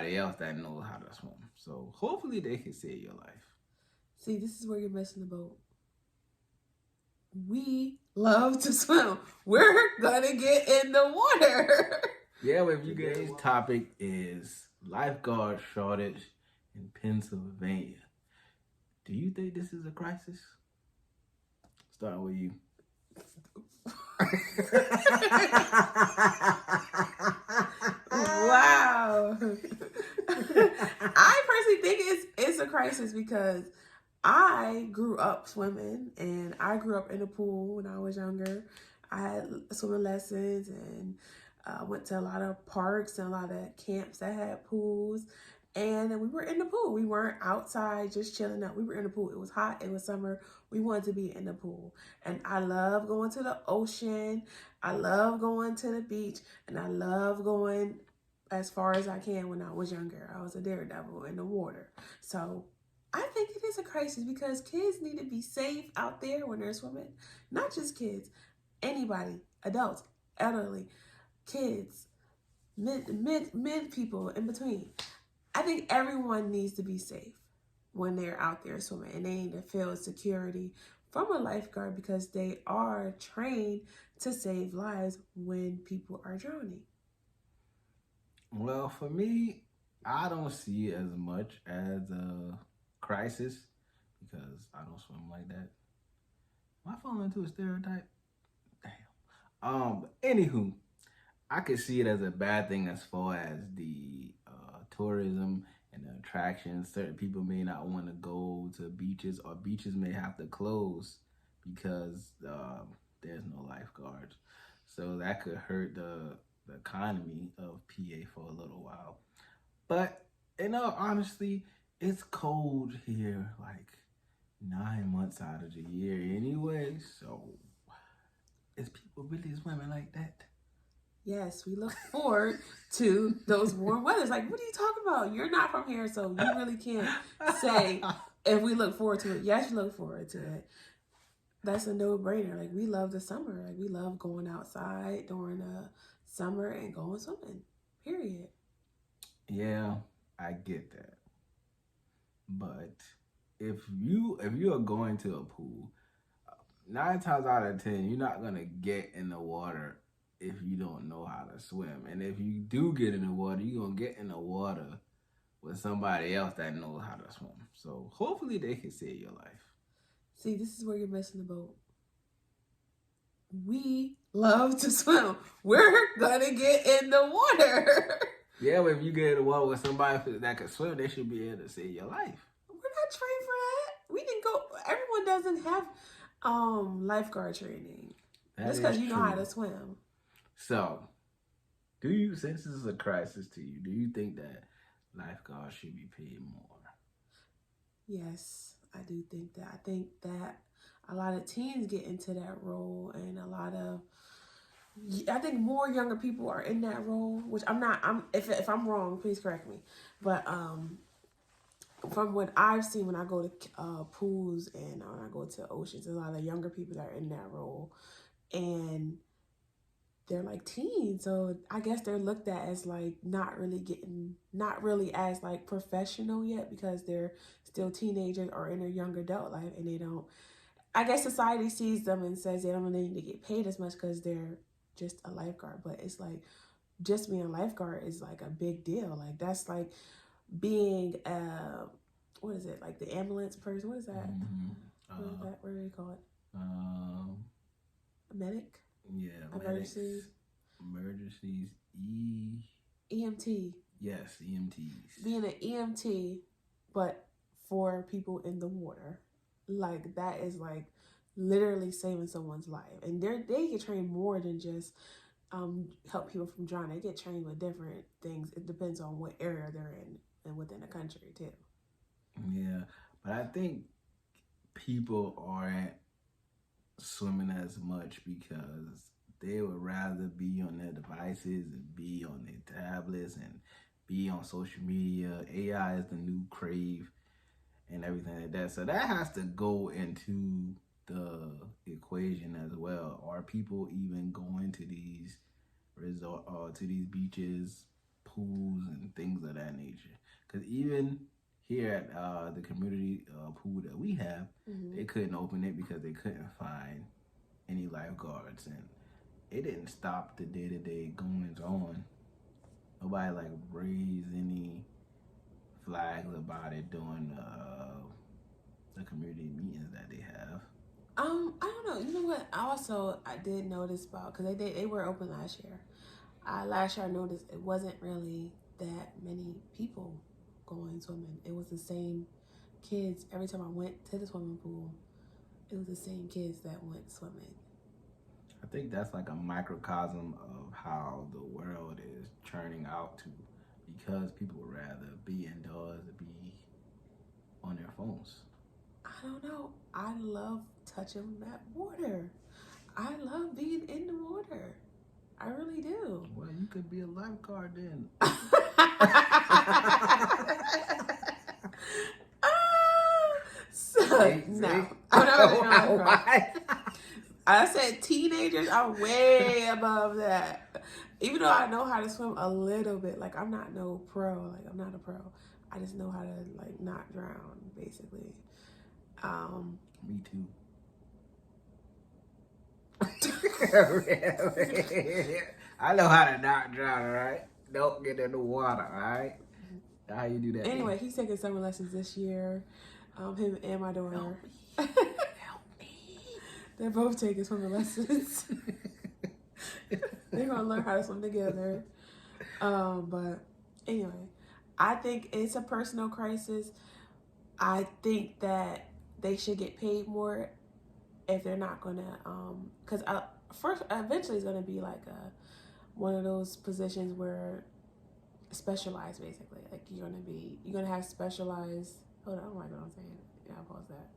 somebody else that knows how to swim. So hopefully they can save your life. See, this is where you're missing the boat. We love to swim. We're gonna get in the water. Yeah, but if you guys' topic is lifeguard shortage in Pennsylvania, do you think this is a crisis? Starting with you. Wow. I personally think it's a crisis because I grew up swimming and I grew up in a pool when I was younger. I had swimming lessons and went to a lot of parks and a lot of camps that had pools. And we were in the pool. We weren't outside just chilling out. We were in the pool. It was hot. It was summer. We wanted to be in the pool. And I love going to the ocean. I love going to the beach. And I love going as far as I can when I was younger. I was a daredevil in the water. So I think it is a crisis because kids need to be safe out there when they're swimming. Not just kids. Anybody. Adults. Elderly. Kids. Men people in between. I think everyone needs to be safe when they're out there swimming, and they need to feel security from a lifeguard because they are trained to save lives when people are drowning. Well, for me, I don't see it as much as a crisis because I don't swim like that. Am I falling into a stereotype? Damn. Anywho, I could see it as a bad thing as far as the tourism and the attractions. Certain people may not want to go to beaches, or beaches may have to close because there's no lifeguards. So that could hurt the economy of PA for a little while. But in all honesty, it's cold here like 9 months out of the year anyway. So is people really swimming like that? Yes, we look forward to those warm weathers. Like, what are you talking about? You're not from here, so you really can't say if we look forward to it. Yes, you look forward to it. That's a no-brainer. Like, we love the summer. Like, we love going outside during the summer and going swimming. Period. Yeah, I get that. But if you are going to a pool, 9 times out of 10, you're not gonna get in the water if you don't know how to swim. And if you do get in the water, you're gonna get in the water with somebody else that knows how to swim. So hopefully they can save your life. See, this is where you're missing the boat. We love to swim. We're gonna get in the water. Yeah, but if you get in the water with somebody that can swim, they should be able to save your life. We're not trained for that. We didn't go. Everyone doesn't have lifeguard training. Just because you know how to swim. So, do you, since this is a crisis to you, do you think that lifeguards should be paid more? Yes, I do think that. I think that a lot of teens get into that role, and I think more younger people are in that role, which if I'm wrong, please correct me. But from what I've seen when I go to pools and when I go to oceans, there's a lot of younger people that are in that role, and they're like teens, so I guess they're looked at as like not really as like professional yet because they're still teenagers or in their young adult life, and they don't. I guess society sees them and says they don't need to get paid as much because they're just a lifeguard. But it's like just being a lifeguard is like a big deal. Like that's like being what is it, like the ambulance person? What is that? Mm-hmm. What is that? What do they call it? A medic. Yeah, emergencies. EMT. Yes, EMTs. Being an EMT, but for people in the water, like that is like literally saving someone's life, and they get trained more than just help people from drowning. They get trained with different things. It depends on what area they're in and within the country too. Yeah, but I think people aren't swimming as much because they would rather be on their devices and be on their tablets and be on social media. AI is the new crave and everything like that. So that has to go into the equation as well. Are people even going to these to these beaches, pools, and things of that nature? Because even here at the community pool that we have, Mm-hmm. they couldn't open it because they couldn't find any lifeguards, and it didn't stop the day-to-day goings on. Nobody like raised any flags about it during the community meetings that they have. I don't know. You know what? I did notice about because they were open last year. Last year I noticed it wasn't really that many people going swimming. It was the same kids every time I went to the swimming pool. It was the same kids that went swimming. I think that's like a microcosm of how the world is churning out to, because people would rather be indoors than be on their phones. I don't know. I love touching that water. I love being in the water. I really do. Well, you could be a lifeguard then. No, I'm not really a lifeguard. I said teenagers are way above that. Even though I know how to swim a little bit, like I'm not no pro. Like I'm not a pro. I just know how to like not drown, basically. Me too. I know how to not drown, all right? Don't get in the water, all right? How you do that? Anyway, he's taking summer lessons this year. Him and my daughter. Help me. They're both taking swimming lessons. They're gonna learn how to swim together. But anyway, I think it's a personal crisis. I think that they should get paid more if they're not gonna. Because first, eventually, it's gonna be like one of those positions where specialized, basically. Like you're gonna have specialized. Hold on, I don't like what I'm saying. Yeah, I'll pause that.